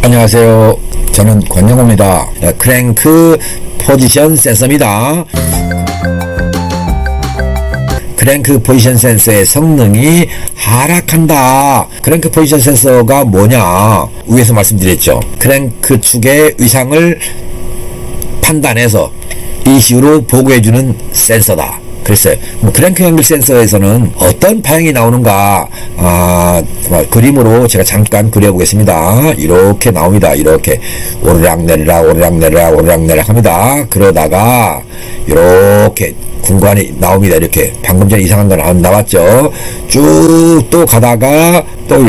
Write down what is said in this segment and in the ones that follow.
안녕하세요. 저는 권영호입니다. 크랭크 포지션 센서입니다. 크랭크 포지션 센서의 성능이 하락한다. 크랭크 포지션 센서가 뭐냐? 위에서 말씀드렸죠. 크랭크 축의 위상을 판단해서 ECU로 보고해주는 센서다. 그랬어요. 크랭크 앵글 센서에서는 어떤 파형이 나오는가, 그림으로 제가 잠깐 그려보겠습니다. 이렇게 나옵니다. 이렇게 오르락내리락 오르락내리락 오르락내리락 합니다. 그러다가 이렇게 공간이 나옵니다. 이렇게 방금 전에 이상한 건 안 나왔죠. 쭉 또 가다가 또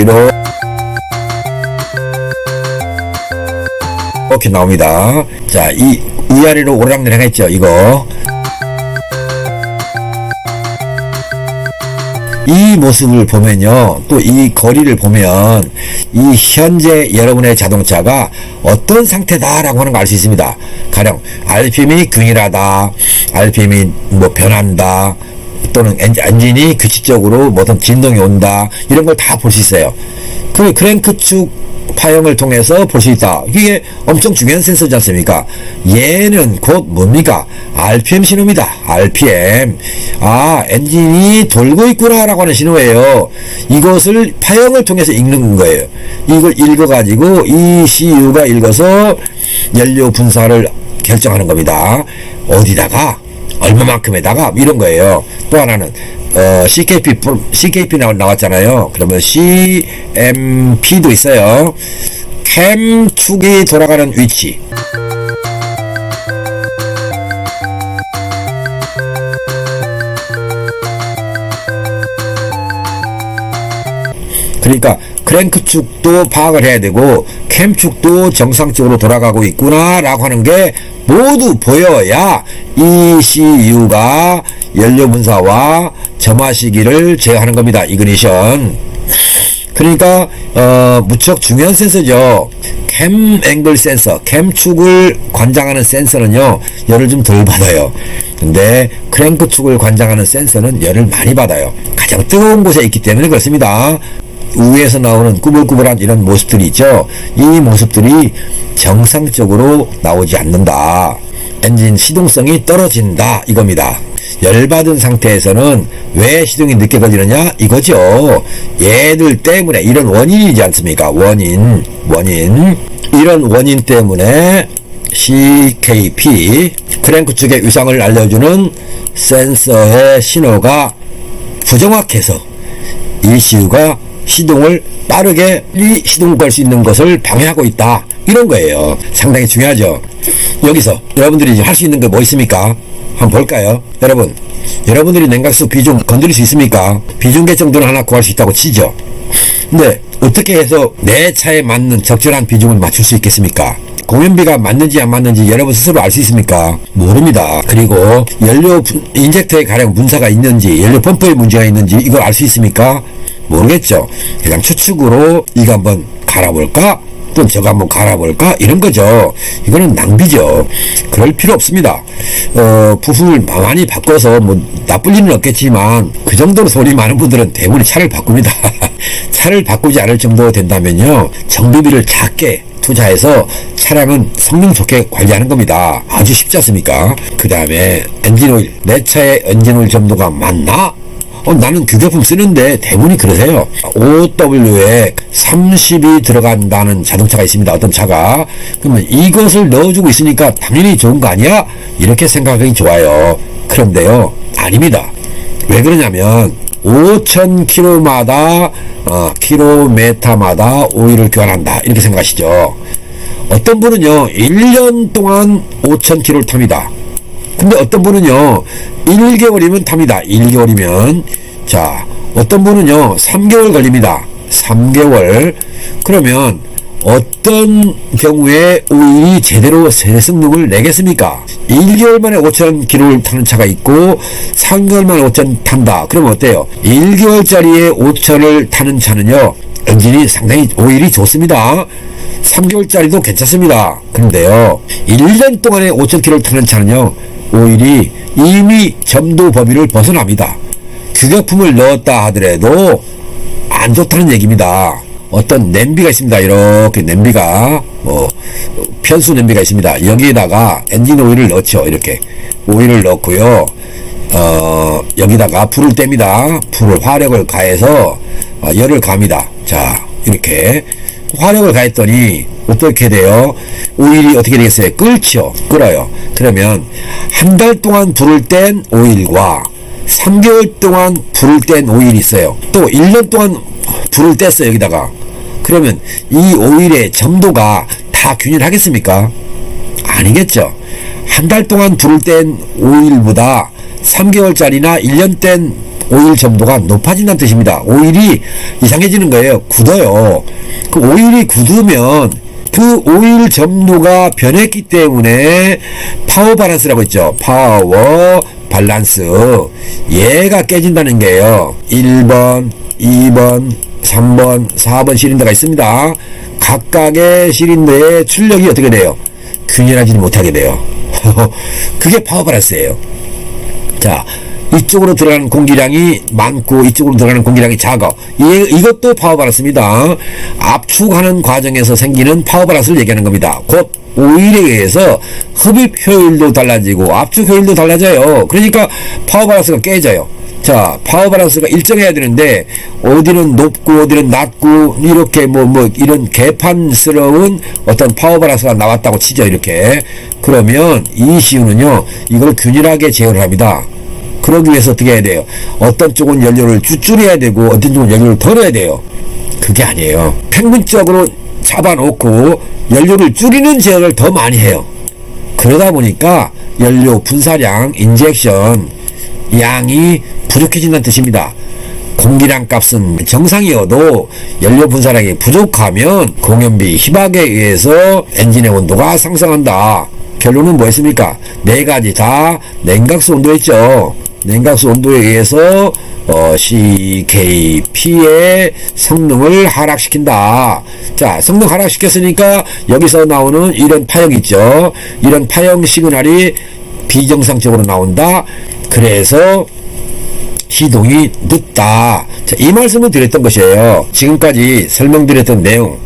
이렇게 나옵니다. 자, 이 위아래로 오르락내리락 했죠. 이거 이 모습을 보면요, 또 이 거리를 보면 이 현재 여러분의 자동차가 어떤 상태다라고 하는 걸 알 수 있습니다. 가령 RPM이 균일하다, RPM이 변한다, 또는 엔진이 규칙적으로 어떤 진동이 온다, 이런 걸 다 볼 수 있어요. 그 크랭크 축 파형을 통해서 볼 수 있다. 이게 엄청 중요한 센서지 않습니까? 얘는 곧 뭡니까? RPM 신호입니다. RPM. 엔진이 돌고 있구나 라고 하는 신호예요. 이것을 파형을 통해서 읽는 거예요. 이걸 읽어가지고 ECU가 읽어서 연료 분사를 결정하는 겁니다. 어디다가 얼마만큼에다가 이런 거예요. 또 하나는 CKP 나왔잖아요. 그러면 CMP도 있어요. 캠 축이 돌아가는 위치. 그러니까 크랭크 축도 파악을 해야 되고 캠 축도 정상적으로 돌아가고 있구나 라고 하는 게 모두 보여야 ECU가 연료 분사와 점화 시기를 제어하는 겁니다. 이그니션. 그러니까 무척 중요한 센서죠. 캠 앵글 센서, 캠 축을 관장하는 센서는요, 열을 좀 덜 받아요. 근데 크랭크 축을 관장하는 센서는 열을 많이 받아요. 가장 뜨거운 곳에 있기 때문에 그렇습니다. 위에서 나오는 꾸불꾸불한 이런 모습들이 있죠. 이 모습들이 정상적으로 나오지 않는다. 엔진 시동성이 떨어진다. 이겁니다. 열받은 상태에서는 왜 시동이 늦게 걸리느냐? 이거죠. 얘들 때문에, 이런 원인이지 않습니까? 원인. 이런 원인 때문에 CKP, 크랭크 축의 위상을 알려주는 센서의 신호가 부정확해서 ECU가 시동을 빠르게 시동 걸 수 있는 것을 방해하고 있다. 이런 거예요. 상당히 중요하죠. 여기서 여러분들이 할 수 있는 게 뭐 있습니까? 한번 볼까요? 여러분들이 냉각수 비중 건드릴 수 있습니까? 비중계 정도는 하나 구할 수 있다고 치죠. 근데 어떻게 해서 내 차에 맞는 적절한 비중을 맞출 수 있겠습니까? 공연비가 맞는지 안 맞는지 여러분 스스로 알 수 있습니까? 모릅니다. 그리고 연료 인젝터에 가령 문제가 있는지, 연료 펌프에 문제가 있는지 이걸 알 수 있습니까? 모르겠죠. 그냥 추측으로 이거 한번 갈아볼까? 또 저거 한번 갈아볼까? 이런 거죠. 이거는 낭비죠. 그럴 필요 없습니다. 부품을 많이 바꿔서 나쁠 일은 없겠지만 그 정도로 돈이 많은 분들은 대부분 차를 바꿉니다. 차를 바꾸지 않을 정도 된다면요, 정비비를 작게 투자해서 차량은 성능 좋게 관리하는 겁니다. 아주 쉽지 않습니까? 그 다음에 엔진오일, 내 차의 엔진오일 점도가 맞나? 나는 규격품 쓰는데 대부분이 그러세요. OW에 30이 들어간다는 자동차가 있습니다. 어떤 차가. 그러면 이것을 넣어주고 있으니까 당연히 좋은 거 아니야? 이렇게 생각하기 좋아요. 그런데요, 아닙니다. 왜 그러냐면 5,000km마다 킬로미터마다 오일을 교환한다, 이렇게 생각하시죠. 어떤 분은요 1년 동안 5,000km를 탑니다. 근데 어떤 분은요 1개월이면 탑니다. 1개월이면. 자, 어떤 분은요 3개월 걸립니다. 3개월. 그러면 어떤 경우에 오일이 제대로 새 성능을 내겠습니까? 1개월 만에 5,000km를 타는 차가 있고 3개월 만에 5,000 탄다. 그러면 어때요? 1개월짜리에 5,000을 타는 차는요 엔진이 상당히 오일이 좋습니다. 3개월짜리도 괜찮습니다. 그런데요 1년 동안에 5,000km를 타는 차는요 오일이 이미 점도 범위를 벗어납니다. 규격품을 넣었다 하더라도 안 좋다는 얘기입니다. 어떤 냄비가 있습니다. 이렇게 냄비가 편수 냄비가 있습니다. 여기에다가 엔진 오일을 넣죠. 이렇게 오일을 넣고요. 여기다가 불을 뗍니다. 불을 화력을 가해서 열을 갑니다. 자, 이렇게 화력을 가했더니 어떻게 돼요? 오일이 어떻게 되겠어요? 끓죠. 끓어요. 그러면 한 달 동안 불을 뗀 오일과 3개월 동안 불을 뗀 오일이 있어요. 또 1년 동안 불을 뗐어요. 여기다가. 그러면 이 오일의 점도가 다 균일하겠습니까? 아니겠죠. 한 달 동안 불을 뗀 오일보다 3개월짜리나 1년 뗀 오일 점도가 높아진다는 뜻입니다. 오일이 이상해지는 거예요. 굳어요. 그 오일이 굳으면 그 오일 점도가 변했기 때문에 파워 밸런스라고 있죠. 파워 밸런스. 얘가 깨진다는 게요. 1번, 2번, 3번, 4번 시린더가 있습니다. 각각의 시린더의 출력이 어떻게 돼요? 균일하지 못하게 돼요. 그게 파워 밸런스예요. 자, 이쪽으로 들어가는 공기량이 많고 이쪽으로 들어가는 공기량이 작아. 이것도 파워 밸런스입니다. 압축하는 과정에서 생기는 파워 밸런스를 얘기하는 겁니다. 곧 오일에 의해서 흡입 효율도 달라지고 압축 효율도 달라져요. 그러니까 파워 밸런스가 깨져요. 자, 파워 밸런스가 일정해야 되는데 어디는 높고 어디는 낮고 이렇게 이런 개판스러운 어떤 파워 밸런스가 나왔다고 치죠. 이렇게. 그러면 ECU는요 이걸 균일하게 제어를 합니다. 그러기 위해서 어떻게 해야 돼요? 어떤 쪽은 연료를 줄여야 되고 어떤 쪽은 연료를 덜어야 돼요. 그게 아니에요. 평균적으로 잡아놓고 연료를 줄이는 제어를 더 많이 해요. 그러다 보니까 연료 분사량, 인젝션 양이 부족해진다는 뜻입니다. 공기량 값은 정상이어도 연료 분사량이 부족하면 공연비 희박에 의해서 엔진의 온도가 상승한다. 결론은 뭐였습니까? 네 가지 다 냉각수 온도였죠. 냉각수 온도에 의해서 CKP의 성능을 하락시킨다. 자, 성능 하락시켰으니까 여기서 나오는 이런 파형 있죠. 이런 파형 시그널이 비정상적으로 나온다. 그래서 시동이 늦다. 자, 이 말씀을 드렸던 것이에요. 지금까지 설명드렸던 내용.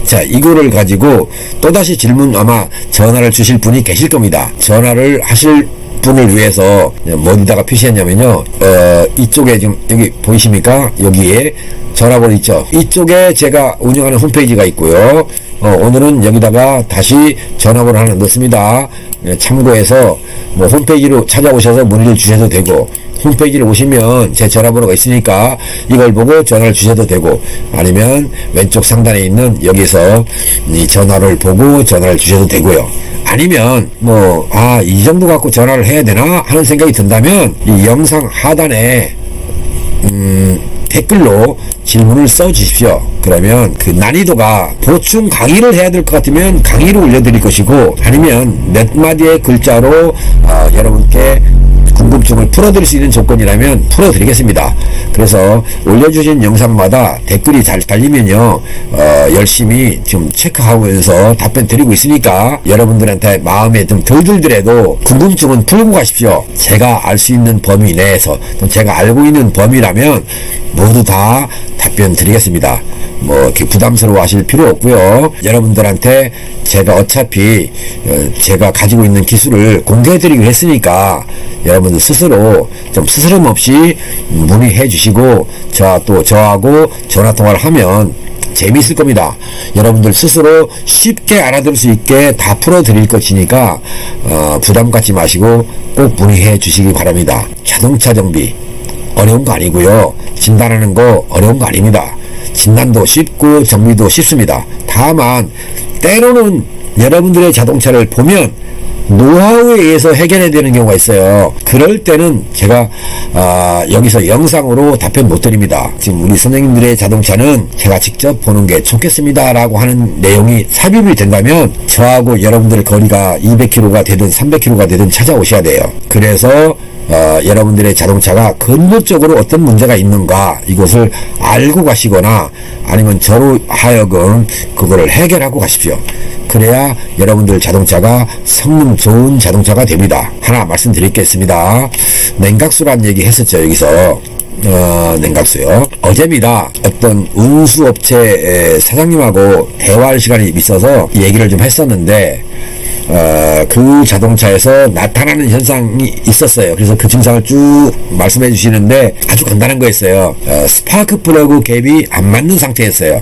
자, 이거를 가지고 또다시 질문 아마 전화를 주실 분이 계실 겁니다. 전화를 하실 분을 위해서 어디다가 표시했냐면요. 이쪽에 지금 여기 보이십니까? 여기에 전화번호 있죠. 이쪽에 제가 운영하는 홈페이지가 있고요. 오늘은 여기다가 다시 전화번호 하나 넣습니다. 참고해서 홈페이지로 찾아오셔서 문의를 주셔도 되고 홈페이지를 오시면 제 전화번호가 있으니까 이걸 보고 전화를 주셔도 되고 아니면 왼쪽 상단에 있는 여기서 이 전화를 보고 전화를 주셔도 되고요. 아니면 이 정도 갖고 전화를 해야 되나 하는 생각이 든다면 이 영상 하단에 댓글로 질문을 써 주십시오. 그러면 그 난이도가 보충 강의를 해야 될 것 같으면 강의를 올려드릴 것이고 아니면 몇 마디의 글자로 여러분께 궁금증을 풀어드릴 수 있는 조건이라면 풀어드리겠습니다. 그래서 올려주신 영상마다 댓글이 잘 달리면요 열심히 좀 체크하면서 답변 드리고 있으니까 여러분들한테 마음에 좀 덜 들더라도 궁금증은 풀고 가십시오. 제가 알 수 있는 범위 내에서 제가 알고 있는 범위라면 모두 다 답변 드리겠습니다. 이렇게 부담스러워 하실 필요 없고요. 여러분들한테 제가 어차피 제가 가지고 있는 기술을 공개해 드리기로 했으니까 여러분들 스스로 좀 스스럼 없이 문의해 주시고 저하고 전화통화를 하면 재미있을 겁니다. 여러분들 스스로 쉽게 알아들을 수 있게 다 풀어드릴 것이니까 부담 갖지 마시고 꼭 문의해 주시기 바랍니다. 자동차 정비 어려운 거 아니고요. 진단하는 거 어려운 거 아닙니다. 진단도 쉽고 정비도 쉽습니다. 다만 때로는 여러분들의 자동차를 보면 노하우에 의해서 해결해야 되는 경우가 있어요. 그럴 때는 제가 여기서 영상으로 답변 못 드립니다. 지금 우리 선생님들의 자동차는 제가 직접 보는 게 좋겠습니다 라고 하는 내용이 삽입이 된다면 저하고 여러분들의 거리가 200km가 되든 300km가 되든 찾아오셔야 돼요. 그래서 여러분들의 자동차가 근본적으로 어떤 문제가 있는가 이것을 알고 가시거나 아니면 저로 하여금 그거를 해결하고 가십시오. 그래야 여러분들 자동차가 성능 좋은 자동차가 됩니다. 하나 말씀드리겠습니다. 냉각수란 얘기 했었죠. 여기서 냉각수요. 어제입니다. 어떤 운수업체 사장님하고 대화할 시간이 있어서 얘기를 좀 했었는데 그 자동차에서 나타나는 현상이 있었어요. 그래서 그 증상을 쭉 말씀해 주시는데 아주 간단한 거였어요. 스파크 플러그 갭이 안 맞는 상태였어요.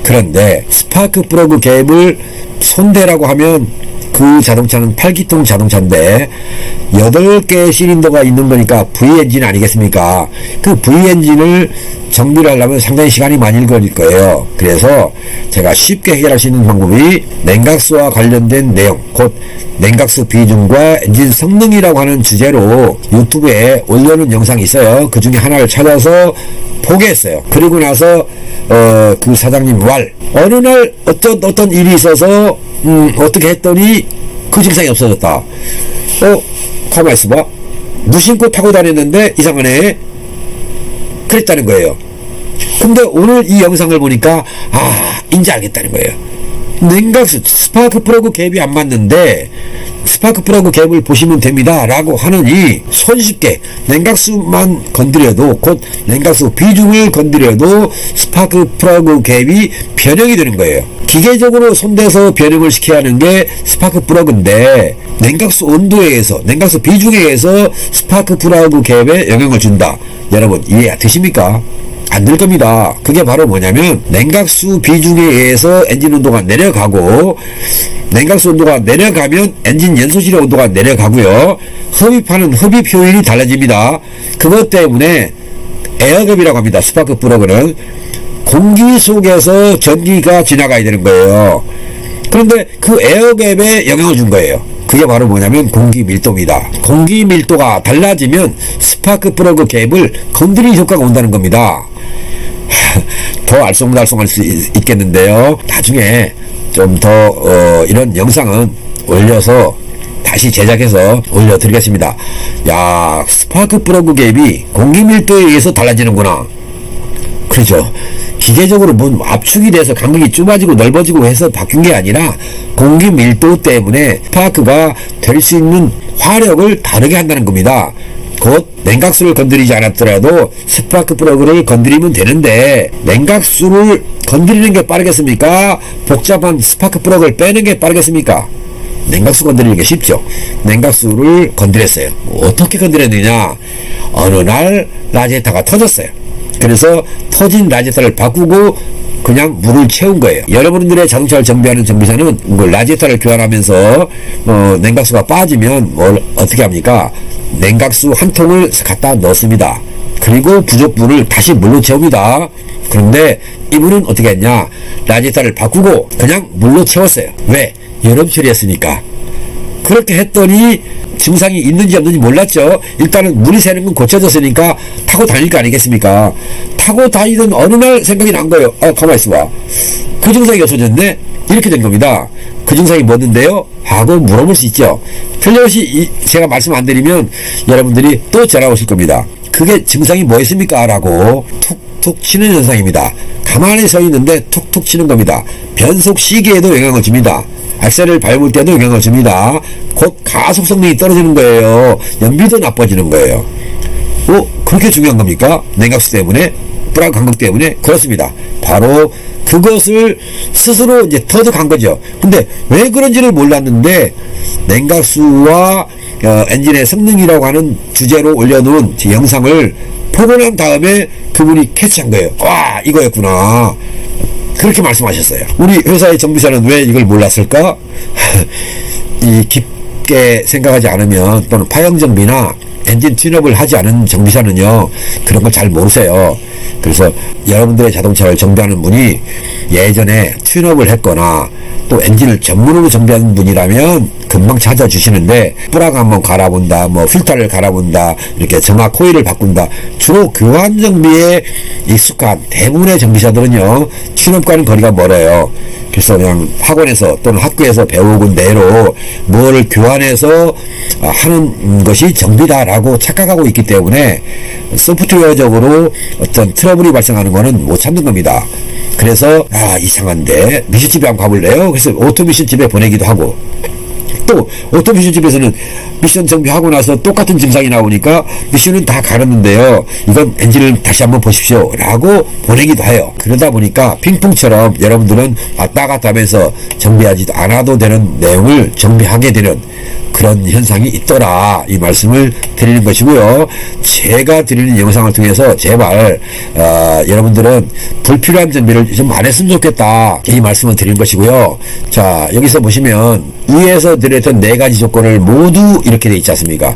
그런데 스파크 플러그 갭을 손대라고 하면 그 자동차는 8기통 자동차인데 8개 실린더가 있는 거니까 V엔진 아니겠습니까? 그 V엔진을 정비를 하려면 상당히 시간이 많이 걸릴 거예요. 그래서 제가 쉽게 해결할 수 있는 방법이 냉각수와 관련된 내용, 곧 냉각수 비중과 엔진 성능이라고 하는 주제로 유튜브에 올려놓은 영상이 있어요. 그 중에 하나를 찾아서 포기했어요. 그리고 나서 그 사장님 어느 날 어떤 일이 있어서 어떻게 했더니 그 증상이 없어졌다. 가만히 있어봐. 무심코 타고 다녔는데 이상하네. 그랬다는 거예요. 근데 오늘 이 영상을 보니까 이제 알겠다는 거예요. 냉각수 스파크 플러그 갭이 안 맞는데 스파크 플러그 갭을 보시면 됩니다 라고 하느니 손쉽게 냉각수만 건드려도, 곧 냉각수 비중을 건드려도 스파크 플러그 갭이 변형이 되는 거예요. 기계적으로 손대서 변형을 시켜야 하는 게 스파크 플러그인데 냉각수 온도에 의해서, 냉각수 비중에 의해서 스파크 플러그 갭에 영향을 준다. 여러분 이해 되십니까? 안 될 겁니다. 그게 바로 뭐냐면 냉각수 비중에 의해서 엔진 온도가 내려가고, 냉각수 온도가 내려가면 엔진 연소실의 온도가 내려가고요. 흡입하는 흡입 효율이 달라집니다. 그것 때문에 에어갭이라고 합니다. 스파크 플러그는 공기 속에서 전기가 지나가야 되는 거예요. 그런데 그 에어갭에 영향을 준 거예요. 그게 바로 뭐냐면 공기 밀도입니다. 공기 밀도가 달라지면 스파크 플러그 갭을 건드리는 효과가 온다는 겁니다. 더 알쏭달쏭할 수 있겠는데요. 나중에 좀 더 이런 영상은 올려서 다시 제작해서 올려드리겠습니다. 야, 스파크 플러그 갭이 공기 밀도에 의해서 달라지는구나. 그렇죠. 기계적으로 뭔 압축이 돼서 간격이 좁아지고 넓어지고 해서 바뀐 게 아니라 공기 밀도 때문에 스파크가 될 수 있는 화력을 다르게 한다는 겁니다. 곧 냉각수를 건드리지 않았더라도 스파크 플러그를 건드리면 되는데 냉각수를 건드리는 게 빠르겠습니까? 복잡한 스파크 플러그를 빼는 게 빠르겠습니까? 냉각수 건드리는 게 쉽죠. 냉각수를 건드렸어요. 어떻게 건드렸느냐? 어느 날 라디에이터가 터졌어요. 그래서 터진 라디에이터를 바꾸고 그냥 물을 채운 거예요. 여러분들의 자동차를 정비하는 정비사는 라디에이터를 교환하면서 냉각수가 빠지면 뭘 어떻게 합니까? 냉각수 한 통을 갖다 넣습니다. 그리고 부족분을 다시 물로 채웁니다. 그런데 이분은 어떻게 했냐? 라디에이터를 바꾸고 그냥 물로 채웠어요. 왜? 여름 처리했으니까. 그렇게 했더니 증상이 있는지 없는지 몰랐죠. 일단은 물이 새는 건 고쳐졌으니까 타고 다닐 거 아니겠습니까? 타고 다니던 어느 날 생각이 난 거예요. 가만히 있어봐. 그 증상이 없어졌네? 이렇게 된 겁니다. 그 증상이 뭐는데요? 하고 물어볼 수 있죠. 틀림없이 제가 말씀 안 드리면 여러분들이 또 전화 오실 겁니다. 그게 증상이 뭐였습니까? 라고 툭툭 치는 현상입니다. 가만히 서 있는데 툭툭 치는 겁니다. 변속 시계에도 영향을 줍니다. 악셀을 밟을 때도 영향을 줍니다. 곧 가속 성능이 떨어지는 거예요. 연비도 나빠지는 거예요. 그렇게 중요한 겁니까? 냉각수 때문에? 플러그 간격 때문에? 그렇습니다. 바로 그것을 스스로 이제 터득한 거죠. 근데 왜 그런지를 몰랐는데 냉각수와 엔진의 성능이라고 하는 주제로 올려놓은 영상을 보고 난 다음에 그분이 캐치한 거예요. 와, 이거였구나. 그렇게 말씀하셨어요. 우리 회사의 정비사는 왜 이걸 몰랐을까? 깊게 생각하지 않으면, 또는 파형 정비나 엔진 튠업을 하지 않은 정비사는요, 그런 걸 잘 모르세요. 그래서 여러분들의 자동차를 정비하는 분이 예전에 튠업을 했거나 또 엔진을 전문으로 정비하는 분이라면 금방 찾아주시는데, 플러그 한번 갈아본다, 필터를 갈아본다, 이렇게 점화 코일을 바꾼다, 주로 교환 정비에 익숙한 대부분의 정비사들은요, 튠업과는 거리가 멀어요. 그래서 그냥 학원에서 또는 학교에서 배우고 내로 뭐를 교환해서 하는 것이 정비다라고 착각하고 있기 때문에 소프트웨어적으로 어떤 트러블이 발생하는 거는 못 참는 겁니다. 그래서 이상한데 미션집에 한번 가볼래요? 그래서 오토미션 집에 보내기도 하고, 또 어떤 미션집에서는 미션 정비하고 나서 똑같은 증상이 나오니까 미션은 다 갈았는데요, 이건 엔진을 다시 한번 보십시오 라고 보내기도 해요. 그러다 보니까 핑퐁처럼 여러분들은 왔다 갔다 하면서 정비하지 않아도 되는 내용을 정비하게 되는 그런 현상이 있더라, 이 말씀을 드리는 것이고요. 제가 드리는 영상을 통해서 제발 여러분들은 불필요한 정비를 좀 안 했으면 좋겠다, 이 말씀을 드리는 것이고요. 자, 여기서 보시면 위에서 드렸던 4가지 조건을 모두 이렇게 돼 있지 않습니까?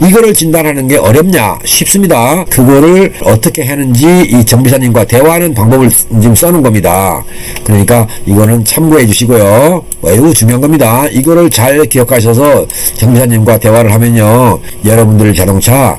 이거를 진단하는 게 어렵냐? 쉽습니다. 그거를 어떻게 하는지 이 정비사님과 대화하는 방법을 지금 써놓은 겁니다. 그러니까 이거는 참고해 주시고요. 매우 중요한 겁니다. 이거를 잘 기억하셔서 정비사님과 대화를 하면요, 여러분들 자동차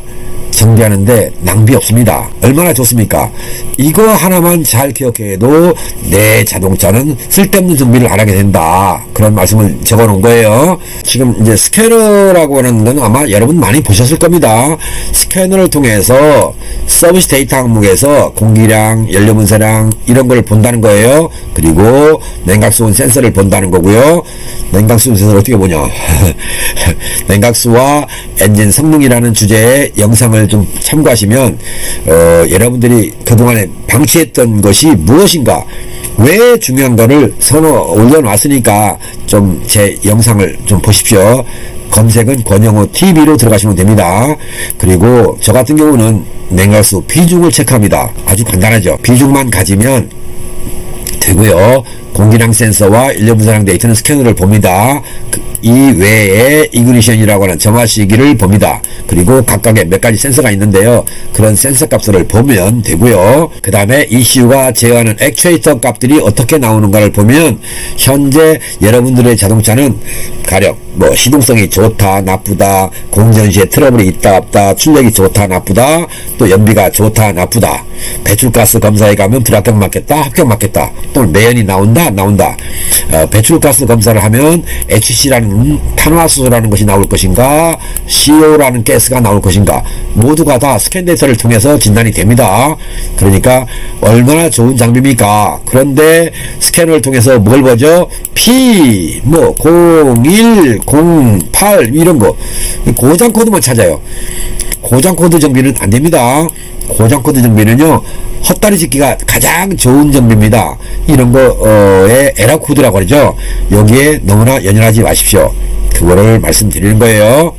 정비하는데 낭비 없습니다. 얼마나 좋습니까? 이거 하나만 잘 기억해도 내 자동차는 쓸데없는 정비를 안 하게 된다, 그런 말씀을 적어 놓은 거예요. 지금 이제 스캐너라고 하는 건 아마 여러분 많이 보셨을 겁니다. 스캐너를 통해서 서비스 데이터 항목에서 공기량, 연료 분사량 이런 걸 본다는 거예요. 그리고 냉각수온 센서를 본다는 거고요. 냉각수온 센서를 어떻게 보냐? 냉각수와 엔진 성능이라는 주제의 영상을 좀 참고하시면 여러분들이 그동안에 방치했던 것이 무엇인가, 왜 중요한가를 올려놨으니까 좀 제 영상을 좀 보십시오. 검색은 권영호 TV로 들어가시면 됩니다. 그리고 저 같은 경우는 냉각수 비중을 체크합니다. 아주 간단하죠. 비중만 가지면 되고요. 공기량 센서와 연료 분사량 데이터는 스캐너를 봅니다. 이 외에 이그니션이라고 하는 점화 시기를 봅니다. 그리고 각각의 몇 가지 센서가 있는데요, 그런 센서 값들을 보면 되고요. 그 다음에 ECU가 제어하는 액추에이터 값들이 어떻게 나오는가를 보면 현재 여러분들의 자동차는 가령 뭐 시동성이 좋다 나쁘다, 공전 시에 트러블이 있다 없다, 출력이 좋다 나쁘다, 또 연비가 좋다 나쁘다, 배출가스 검사에 가면 불합격 맞겠다 합격 맞겠다, 또는 매연이 나온다 안 나온다, 배출가스 검사를 하면 HC라는 탄화수소라는 것이 나올 것인가, CO라는 가스가 나올 것인가, 모두가 다 스캔 데이터를 통해서 진단이 됩니다. 그러니까 얼마나 좋은 장비입니까? 그런데 스캐너를 통해서 뭘 보죠? P, 01, 08 이런 거, 고장 코드만 찾아요. 고장 코드 정비는 안 됩니다. 고장 코드 정비는요, 헛다리 짚기가 가장 좋은 정비입니다. 이런 거에 에러 코드라고 하죠. 여기에 너무나 연연하지 마십시오. 그거를 말씀드리는 거예요.